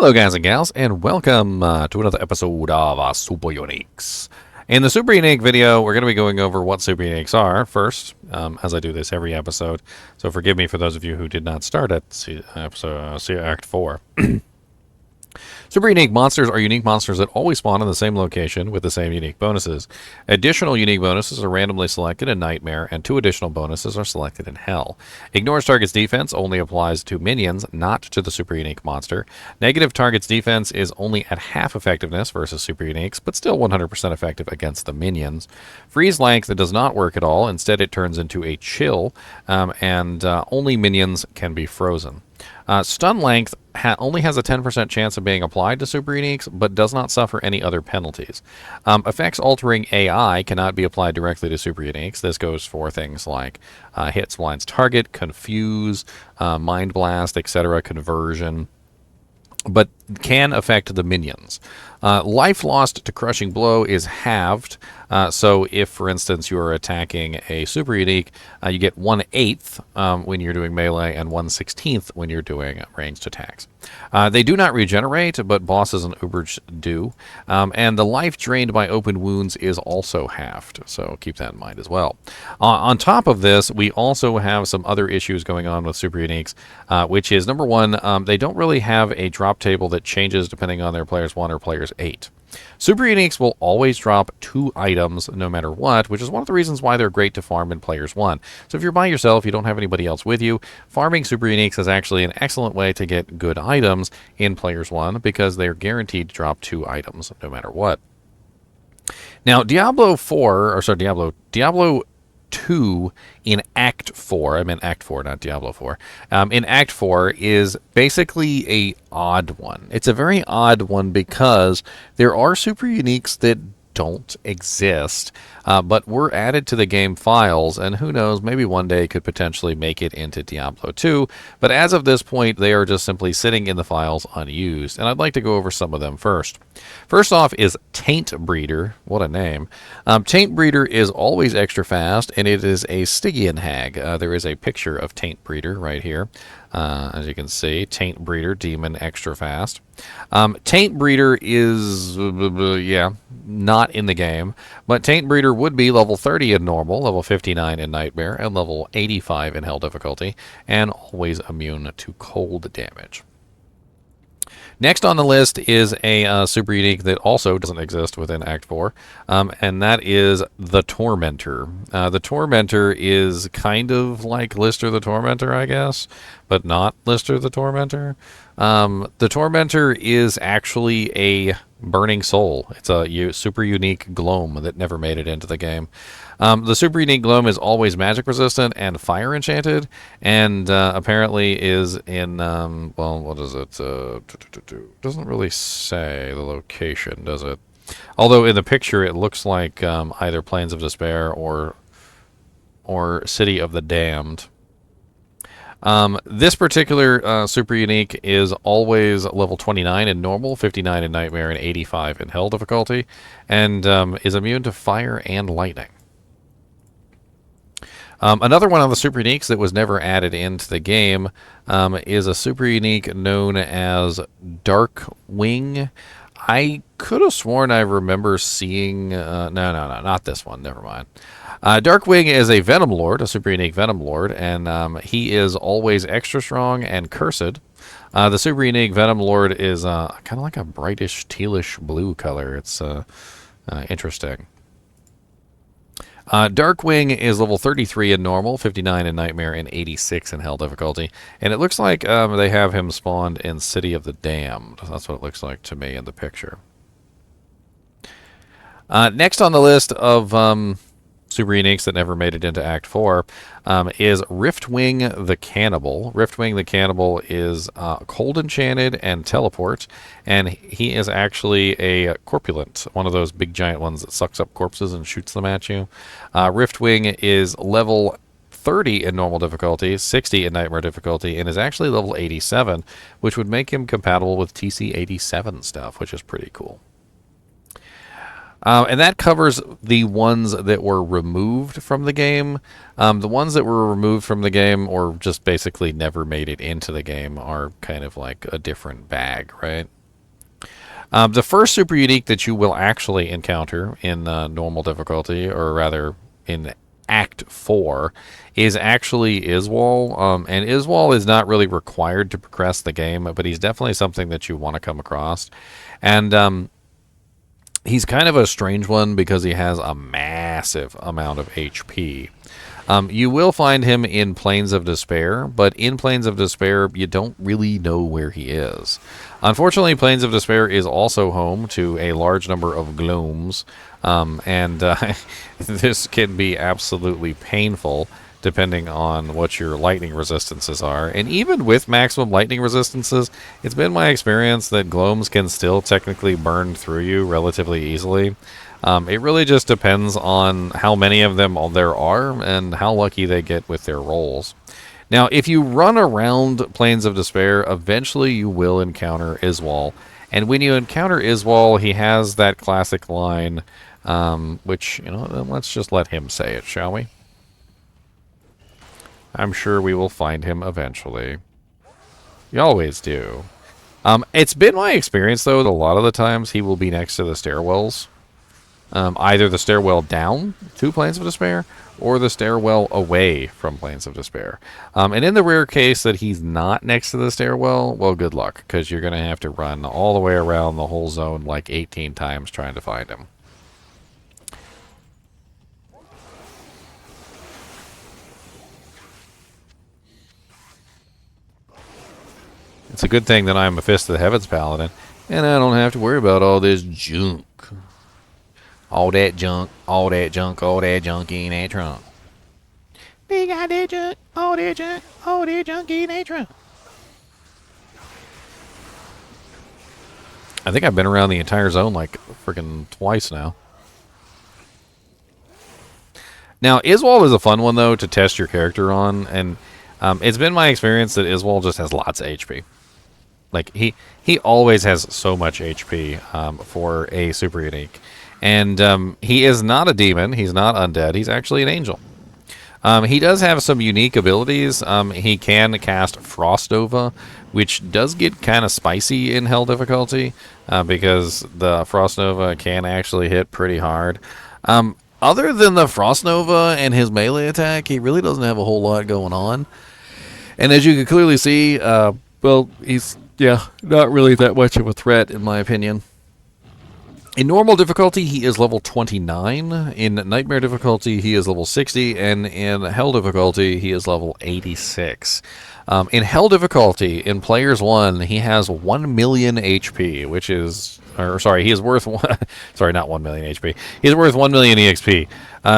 Hello guys and gals, and welcome to another episode of Super Uniques. In the Super Unique video, we're going to be going over what Super Uniques are first, as I do this every episode. So forgive me for those of you who did not start at Act 4. Super unique monsters are unique monsters that always spawn in the same location with the same unique bonuses. Additional unique bonuses are randomly selected in Nightmare, and 2 additional bonuses are selected in Hell. Ignores target's defense only applies to minions, not to the super unique monster. Negative target's defense is only at half effectiveness versus super uniques, but still 100% effective against the minions. Freeze length does not work at all. Instead, it turns into a chill, and only minions can be frozen. Stun length only has a 10% chance of being applied to super uniques, but does not suffer any other penalties. Effects altering AI cannot be applied directly to super uniques. This goes for things like hits blinds target, confuse, mind blast, etc., conversion, but can affect the minions. Life lost to crushing blow is halved. So if, for instance, you are attacking a super unique, you get 1/8 when you're doing melee and 1/16 when you're doing ranged attacks. They do not regenerate, but bosses and ubers do. And the life drained by open wounds is also halved, so keep that in mind as well. On top of this, we also have some other issues going on with super uniques, which is, number one, they don't really have a drop table that changes depending on their players 1 or players 8. Super uniques will always drop 2 items no matter what, which is one of the reasons why they're great to farm in players 1. So if you're by yourself, you don't have anybody else with you, farming super uniques is actually an excellent way to get good items in players 1 because they're guaranteed to drop 2 items no matter what. Now, Diablo 2 in Act 4, I meant Act 4, not Diablo 4, in Act 4 is basically a odd one. It's a very odd one because there are super uniques that don't exist, but were added to the game files, and who knows, maybe one day could potentially make it into Diablo 2, but as of this point, they are just simply sitting in the files unused, and I'd like to go over some of them first. First off is Taintbreeder. What a name. Taintbreeder is always extra fast, and it is a Stygian hag. There is a picture of Taintbreeder right here. As you can see, Taintbreeder, demon, extra fast. Taintbreeder is, not in the game, but Taintbreeder would be level 30 in normal, level 59 in nightmare, and level 85 in hell difficulty, and always immune to cold damage. Next on the list is a super unique that also doesn't exist within Act 4, and that is the Tormentor. The Tormentor is kind of like Lister the Tormentor, I guess, but not Lister the Tormentor. The Tormentor is actually a burning soul. It's a super unique gloam that never made it into the game. The super unique gloam is always magic resistant and fire enchanted, and apparently is in, well, what is it? Doesn't really say the location, does it? Although in the picture it looks like either Plains of Despair or City of the Damned. This particular super unique is always level 29 in normal, 59 in nightmare, and 85 in hell difficulty, and is immune to fire and lightning. Another one of the super uniques that was never added into the game is a super unique known as Darkwing. I could have sworn I remember seeing... no, not this one. Never mind. Darkwing is a Venom Lord, a super unique Venom Lord, and he is always extra strong and cursed. The super unique Venom Lord is kind of like a brightish tealish blue color. It's interesting. Darkwing is level 33 in normal, 59 in nightmare, and 86 in hell difficulty. And it looks like they have him spawned in City of the Damned. That's what it looks like to me in the picture. Next on the list of super uniques that never made it into Act 4 is Riftwraith the Cannibal. Riftwraith the Cannibal is cold enchanted and teleport, and he is actually a corpulent, one of those big giant ones that sucks up corpses and shoots them at you. Riftwraith is level 30 in normal difficulty, 60 in nightmare difficulty, and is actually level 87, which would make him compatible with TC-87 stuff, which is pretty cool. And that covers the ones that were removed from the game. The ones that were removed from the game or just basically never made it into the game are kind of like a different bag, right? The first super unique that you will actually encounter in normal difficulty, or rather in Act 4, is actually Izual. And Izual is not really required to progress the game, but he's definitely something that you want to come across. And he's kind of a strange one because he has a massive amount of HP. You will find him in Plains of Despair, but in Plains of Despair, you don't really know where he is. Unfortunately, Plains of Despair is also home to a large number of glooms, and this can be absolutely painful depending on what your lightning resistances are. And even with maximum lightning resistances, it's been my experience that glooms can still technically burn through you relatively easily. It really just depends on how many of them there are and how lucky they get with their rolls. Now, if you run around Plains of Despair, eventually you will encounter Izual. And when you encounter Izual, he has that classic line, which, let's just let him say it, shall we? I'm sure we will find him eventually. You always do. It's been my experience, though, that a lot of the times he will be next to the stairwells. Either the stairwell down to Plains of Despair or the stairwell away from Plains of Despair. And in the rare case that he's not next to the stairwell, well, good luck, because you're going to have to run all the way around the whole zone like 18 times trying to find him. It's a good thing that I'm a Fist of the Heavens Paladin, and I don't have to worry about all this junk. All that junk, all that junk, all that junk in that trunk. They got that junk, all that junk, all that junk in that trunk. I think I've been around the entire zone like freaking twice now. Now, Izual is a fun one, though, to test your character on, and it's been my experience that Izual just has lots of HP. Like, he always has so much HP for a super unique. And he is not a demon. He's not undead. He's actually an angel. He does have some unique abilities. He can cast Frost Nova, which does get kind of spicy in Hell difficulty because the Frost Nova can actually hit pretty hard. Other than the Frost Nova and his melee attack, he really doesn't have a whole lot going on. And as you can clearly see, well, he's, not really that much of a threat, in my opinion. In normal difficulty, he is level 29. In nightmare difficulty, he is level 60. And in hell difficulty, he is level 86. In hell difficulty, in Players 1, he has 1 million HP, which is... Or, sorry, he is worth... sorry, not 1 million HP. He is worth 1 million EXP.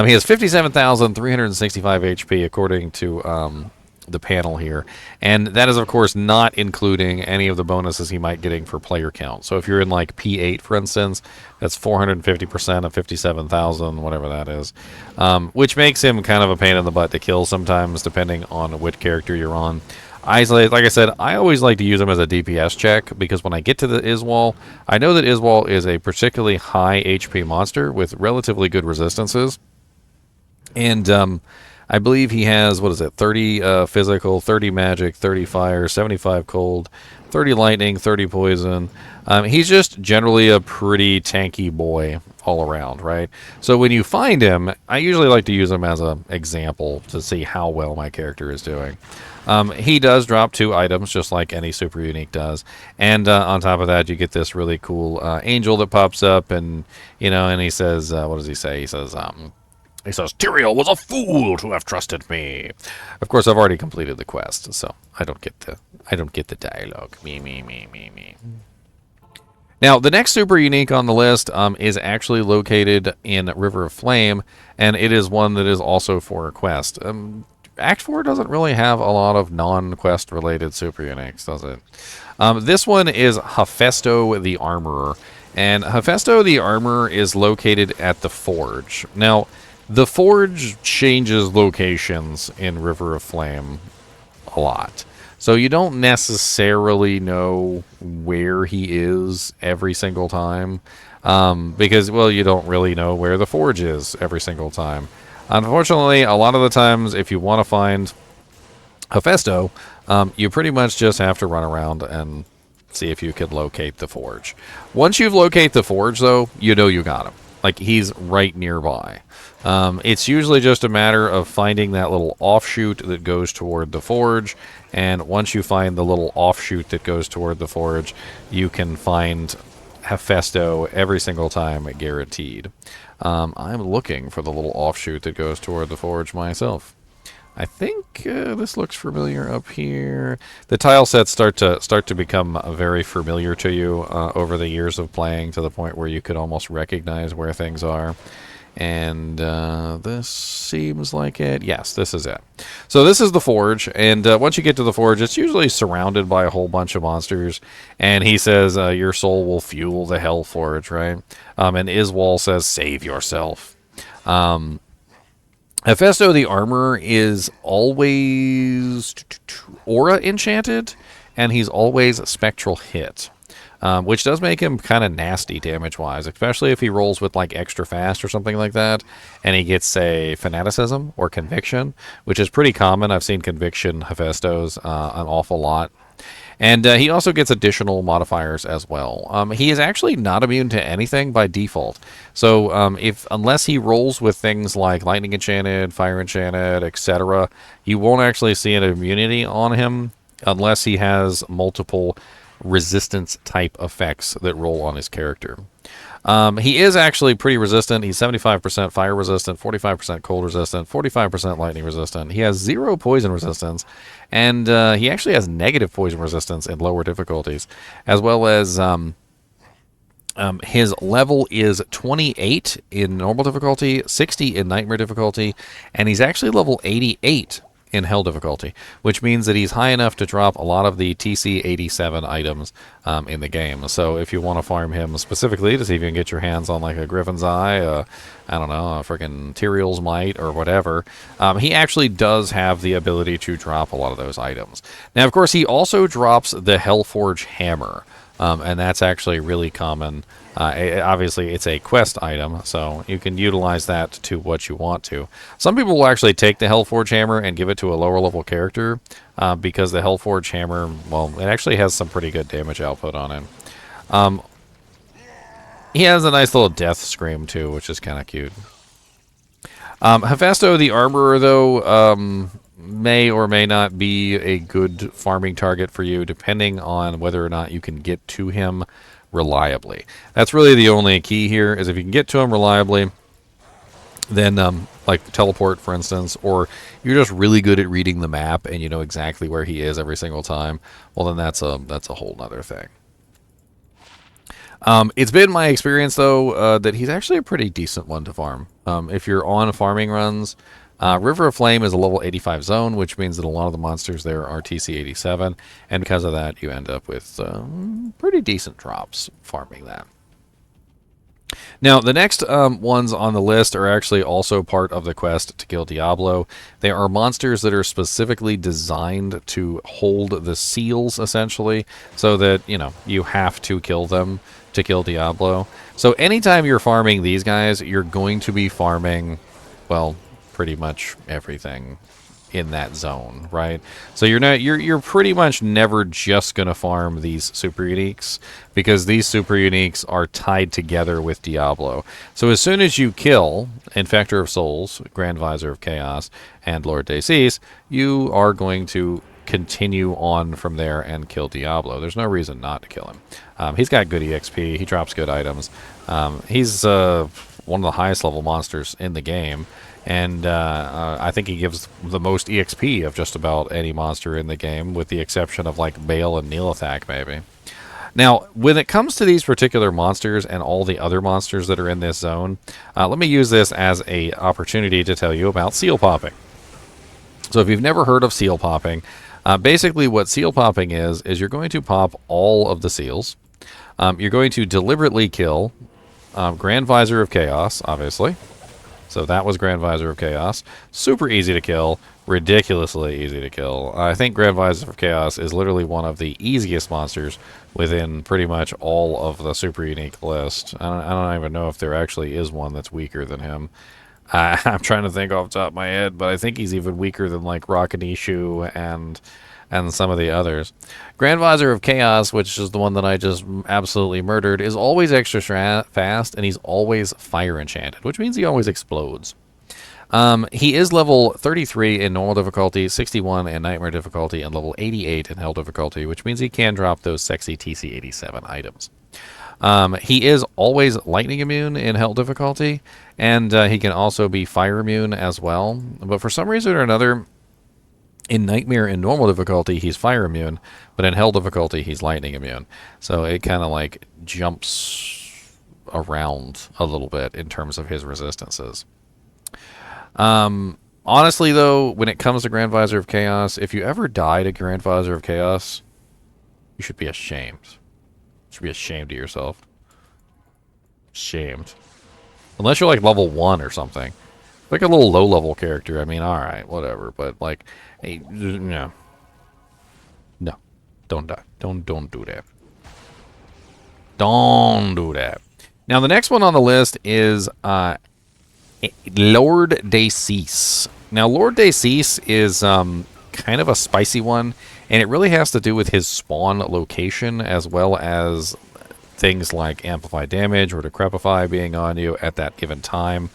He has 57,365 HP, according to... the panel here, and that is of course not including any of the bonuses he might getting for player count. So if you're in like P8 for instance, that's 450% of 57,000, whatever that is, which makes him kind of a pain in the butt to kill sometimes depending on what character you're on. Like I said, I always like to use him as a DPS check because when I get to the Izual, I know that Izual is a particularly high HP monster with relatively good resistances, and I believe he has, 30 physical, 30 magic, 30 fire, 75 cold, 30 lightning, 30 poison. He's just generally a pretty tanky boy all around, right? So when you find him, I usually like to use him as an example to see how well my character is doing. He does drop 2 items, just like any super unique does. And on top of that, you get this really cool angel that pops up, and, and he says, what does he say? He says, Tyrael was a fool to have trusted me. Of course, I've already completed the quest, so I don't get the dialogue. Me. Now, the next super unique on the list is actually located in River of Flame, and it is one that is also for a quest. Act 4 doesn't really have a lot of non-quest related super uniques, does it? This one is Hephasto the Armorer, and Hephasto the Armorer is located at the Forge. Now, the Forge changes locations in River of Flame a lot. So you don't necessarily know where he is every single time. because, well, you don't really know where the forge is every single time. Unfortunately, a lot of the times, if you want to find Hephasto, you pretty much just have to run around and see if you can locate the forge. Once you've located the forge, though, you know you got him. Like, he's right nearby. It's usually just a matter of finding that little offshoot that goes toward the forge, and once you find the little offshoot that goes toward the forge, you can find Hephasto every single time, guaranteed. I'm looking for the little offshoot that goes toward the forge myself. I think this looks familiar up here. The tile sets start to become very familiar to you over the years of playing, to the point where you could almost recognize where things are. And this seems like it. Yes, this is it. So this is the forge, and once you get to the forge, it's usually surrounded by a whole bunch of monsters. And he says, your soul will fuel the hell forge, right? And Izual says, save yourself. Hephasto the Armorer is always aura enchanted, and he's always spectral hit. Which does make him kind of nasty damage-wise, especially if he rolls with, like, extra fast or something like that, and he gets, say, fanaticism or conviction, which is pretty common. I've seen conviction Hephastos an awful lot. And he also gets additional modifiers as well. He is actually not immune to anything by default. So unless he rolls with things like lightning enchanted, fire enchanted, etc., you won't actually see an immunity on him unless he has multiple resistance type effects that roll on his character. He is actually pretty resistant. He's 75% fire resistant, 45% cold resistant, 45% lightning resistant. He has 0 poison resistance, and he actually has negative poison resistance in lower difficulties, as well as his level is 28 in normal difficulty, 60 in nightmare difficulty, and he's actually level 88 in hell difficulty, which means that he's high enough to drop a lot of the TC 87 items in the game. So if you want to farm him specifically to see if you can get your hands on like a Griffin's Eye, I don't know, a freaking Tyrael's Might or whatever, he actually does have the ability to drop a lot of those items. Now, of course, he also drops the Hellforge Hammer, and that's actually really common. Obviously, it's a quest item, so you can utilize that to what you want to. Some people will actually take the Hellforge Hammer and give it to a lower level character, because the Hellforge Hammer, well, it actually has some pretty good damage output on it. He has a nice little death scream, too, which is kind of cute. Hephasto the Armorer, though, may or may not be a good farming target for you, depending on whether or not you can get to him reliably. That's really the only key here, is if you can get to him reliably, then like teleport, for instance, or you're just really good at reading the map and you know exactly where he is every single time, well, then that's a whole nother thing. It's been my experience, though, that he's actually a pretty decent one to farm. If you're on farming runs, River of Flame is a level 85 zone, which means that a lot of the monsters there are TC 87, and because of that, you end up with pretty decent drops farming that. Now, the next ones on the list are actually also part of the quest to kill Diablo. They are monsters that are specifically designed to hold the seals, essentially, so that, you know, you have to kill them to kill Diablo. So anytime you're farming these guys, you're going to be farming, well, pretty much everything in that zone, right? So you're pretty much never just gonna farm these super uniques, because these super uniques are tied together with Diablo. So as soon as you kill Infector of Souls, Grand Vizier of Chaos, and Lord des Seis, you are going to continue on from there and kill Diablo. There's no reason not to kill him. He's got good EXP, he drops good items. He's one of the highest level monsters in the game, and I think he gives the most EXP of just about any monster in the game, with the exception of like Bale and Neelathak, maybe. Now, when it comes to these particular monsters and all the other monsters that are in this zone, let me use this as an opportunity to tell you about seal popping. So if you've never heard of seal popping, basically what seal popping is you're going to pop all of the seals. You're going to deliberately kill Grand Vizier of Chaos, obviously. So that was Grand Visor of Chaos. Super easy to kill. Ridiculously easy to kill. I think Grand Visor of Chaos is literally one of the easiest monsters within pretty much all of the super unique list. I don't even know if there actually is one that's weaker than him. I'm trying to think off the top of my head, but I think he's even weaker than like Rakanishu and some of the others. Grand Visor of Chaos, which is the one that I just absolutely murdered, is always extra fast, and he's always fire enchanted, which means he always explodes. He is level 33 in normal difficulty, 61 in nightmare difficulty, and level 88 in hell difficulty, which means he can drop those sexy TC87 items. He is always lightning immune in hell difficulty, and he can also be fire immune as well. But for some reason or another, in nightmare and normal difficulty, he's fire immune, but in hell difficulty, he's lightning immune. So it kind of like jumps around a little bit in terms of his resistances. Honestly, though, when it comes to Grand Visor of Chaos, if you ever die to Grand Visor of Chaos, you should be ashamed. You should be ashamed of yourself. Shamed. Unless you're like level 1 or something. Like a little low-level character, I mean, alright, whatever. But, like, hey, no. No. Don't die. Don't do that. Don't do that. Now, the next one on the list is, Lord Seis. Now, Lord Seis is kind of a spicy one, and it really has to do with his spawn location as well as things like amplify damage or decrepify being on you at that given time.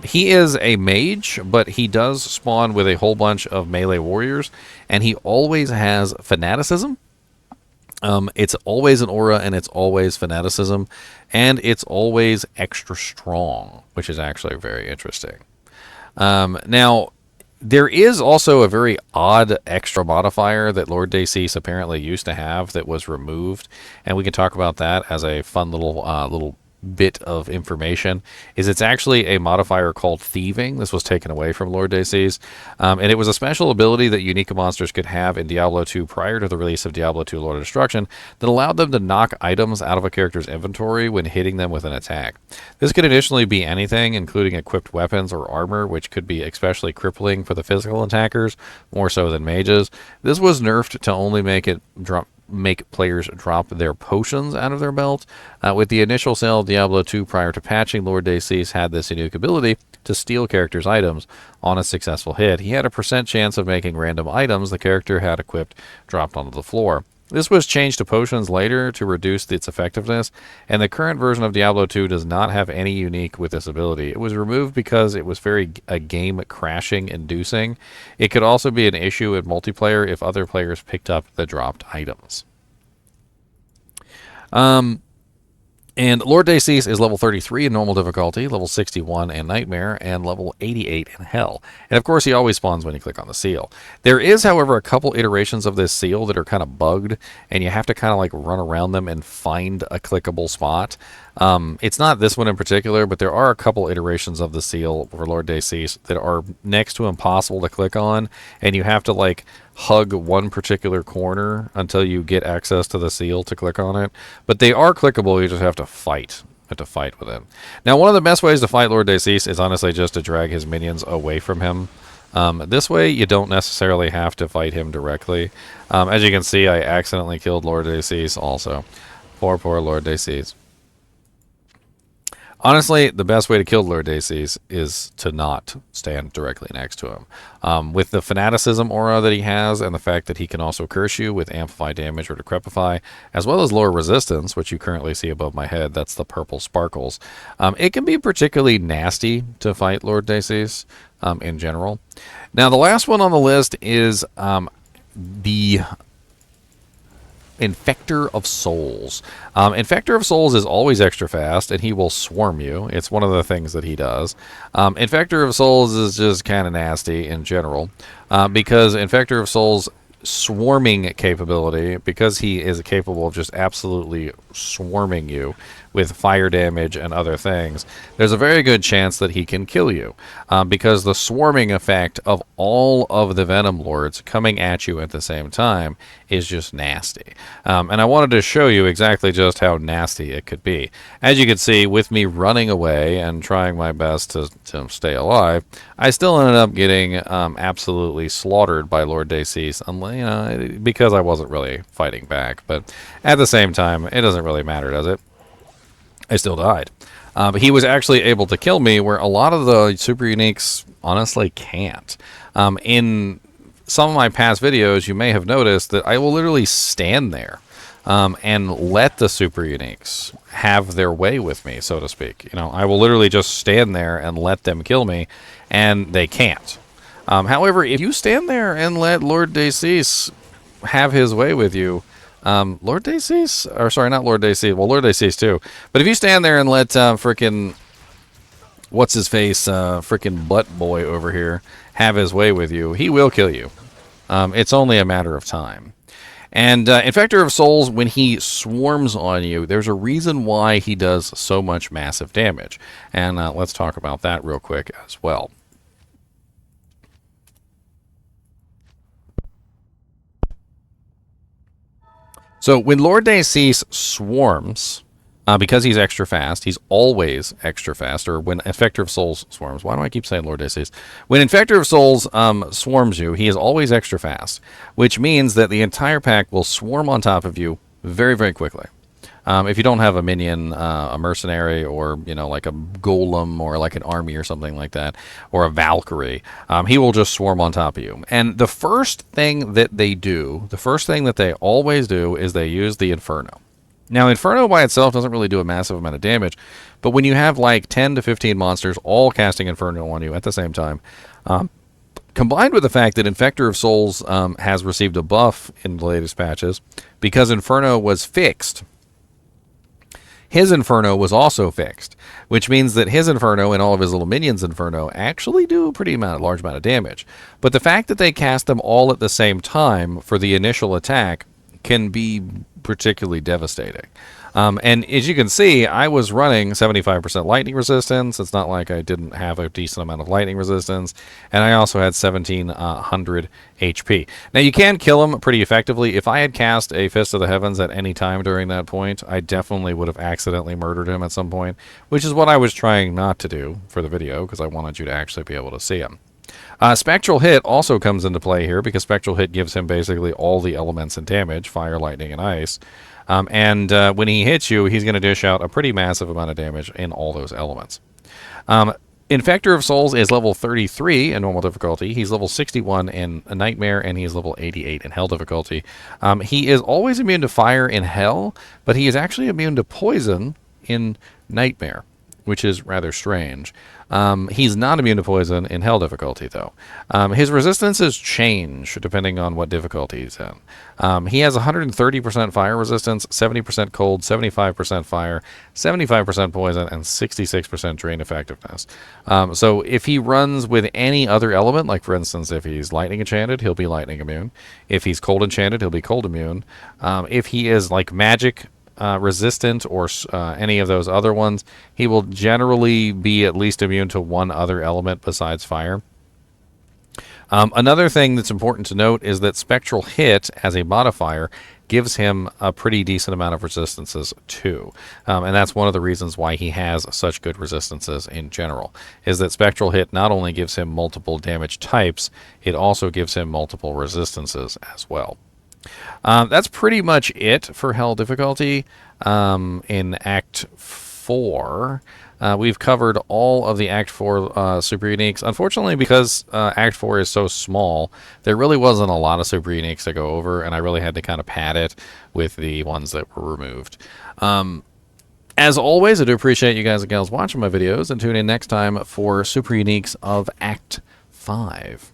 He is a mage, but he does spawn with a whole bunch of melee warriors, and he always has fanaticism. It's always an aura, and it's always fanaticism, and it's always extra strong, which is actually very interesting. Now, there is also a very odd extra modifier that Lord Seis apparently used to have that was removed, and we can talk about that as a fun little bit of information. It's actually a modifier called Thieving. This was taken away from Lord Seis, and it was a special ability that unique monsters could have in Diablo 2 prior to the release of Diablo 2 Lord of Destruction that allowed them to knock items out of a character's inventory when hitting them with an attack. This could initially be anything, including equipped weapons or armor, which could be especially crippling for the physical attackers, more so than mages. This was nerfed to only make players drop their potions out of their belt. With the initial sale of Diablo 2 prior to patching, Lord Seis had this unique ability to steal characters' items on a successful hit. He had a % chance of making random items the character had equipped dropped onto the floor. This was changed to potions later to reduce its effectiveness, and the current version of Diablo 2 does not have any unique with this ability. It was removed because it was very game crashing inducing. It could also be an issue in multiplayer if other players picked up the dropped items. And Lord Seis is level 33 in normal difficulty, level 61 in nightmare, and level 88 in hell. And of course, he always spawns when you click on the seal. There is, however, a couple iterations of this seal that are kind of bugged, and you have to kind of like run around them and find a clickable spot. It's not this one in particular, but there are a couple iterations of the seal for Lord Seis that are next to impossible to click on, and you have to like hug one particular corner until you get access to the seal to click on it. But they are clickable, you just have to fight. With it. Now, one of the best ways to fight Lord Seis is honestly just to drag his minions away from him. This way, you don't necessarily have to fight him directly. As you can see, I accidentally killed Lord Seis also. Poor Lord Seis. Honestly, the best way to kill Lord Seis is to not stand directly next to him. With the fanaticism aura that he has and the fact that he can also curse you with amplify damage or decrepify, as well as lower resistance, which you currently see above my head, that's the purple sparkles. It can be particularly nasty to fight Lord Seis in general. Now, the last one on the list is the Infector of Souls. Infector of Souls is always extra fast, and he will swarm you. It's one of the things that he does. Infector of Souls is just kind of nasty in general, because Infector of Souls swarming capability, because he is capable of just absolutely swarming you with fire damage and other things, there's a very good chance that he can kill you, because the swarming effect of all of the Venom Lords coming at you at the same time is just nasty. And I wanted to show you exactly just how nasty it could be. As you can see, with me running away and trying my best to stay alive, I still ended up getting absolutely slaughtered by Lord Seis, because I wasn't really fighting back. But at the same time, it doesn't really matter, does it? I still died. But he was actually able to kill me, where a lot of the super uniques honestly can't. In some of my past videos, you may have noticed that I will literally stand there and let the super uniques have their way with me, so to speak. I will literally just stand there and let them kill me, and they can't. However, if you stand there and let Lord Seis have his way with you, Lord Seis, or sorry, not Lord Seis, well, Lord Seis too, but if you stand there and let frickin' what's his face, frickin' butt boy over here have his way with you, he will kill you. It's only a matter of time. And Infector of Souls, when he swarms on you, there's a reason why he does so much massive damage. And let's talk about that real quick as well. So when Lord Seis swarms, because he's extra fast, he's always extra fast, or when Infector of Souls swarms, why do I keep saying Lord Seis? When Infector of Souls swarms you, he is always extra fast, which means that the entire pack will swarm on top of you very, very quickly. If you don't have a minion, a mercenary, or like a golem, or like an army or something like that, or a Valkyrie, he will just swarm on top of you. And the first thing that they do, the first thing that they always do, is they use the Inferno. Now, Inferno by itself doesn't really do a massive amount of damage, but when you have like 10 to 15 monsters all casting Inferno on you at the same time, combined with the fact that Infector of Souls has received a buff in the latest patches, because Inferno was fixed, his Inferno was also fixed, which means that his Inferno and all of his little minions' Inferno actually do a pretty large amount of damage. But the fact that they cast them all at the same time for the initial attack can be particularly devastating. And as you can see, I was running 75% lightning resistance. It's not like I didn't have a decent amount of lightning resistance. And I also had 1700 HP. Now, you can kill him pretty effectively. If I had cast a Fist of the Heavens at any time during that point, I definitely would have accidentally murdered him at some point, which is what I was trying not to do for the video, because I wanted you to actually be able to see him. Spectral Hit also comes into play here, because Spectral Hit gives him basically all the elements and damage, fire, lightning, and ice. When he hits you, he's going to dish out a pretty massive amount of damage in all those elements. Infector of Souls is level 33 in normal difficulty. He's level 61 in Nightmare, and he is level 88 in Hell difficulty. He is always immune to fire in Hell, but he is actually immune to poison in Nightmare, which is rather strange. He's not immune to poison in Hell difficulty, though. His resistances change depending on what difficulty he's in. He has 130% fire resistance, 70% cold, 75% fire, 75% poison, and 66% drain effectiveness. So if he runs with any other element, like for instance, if he's lightning enchanted, he'll be lightning immune. If he's cold enchanted, he'll be cold immune. If he is like magic resistant, or any of those other ones, he will generally be at least immune to one other element besides fire. Another thing that's important to note is that Spectral Hit, as a modifier, gives him a pretty decent amount of resistances too. And that's one of the reasons why he has such good resistances in general, is that Spectral Hit not only gives him multiple damage types, it also gives him multiple resistances as well. That's pretty much it for Hell difficulty. In Act 4, we've covered all of the Act 4 super uniques. Unfortunately, because Act 4 is so small, there really wasn't a lot of super uniques to go over, and I really had to kind of pad it with the ones that were removed. As always, I do appreciate you guys and gals watching my videos, and tune in next time for super uniques of Act 5.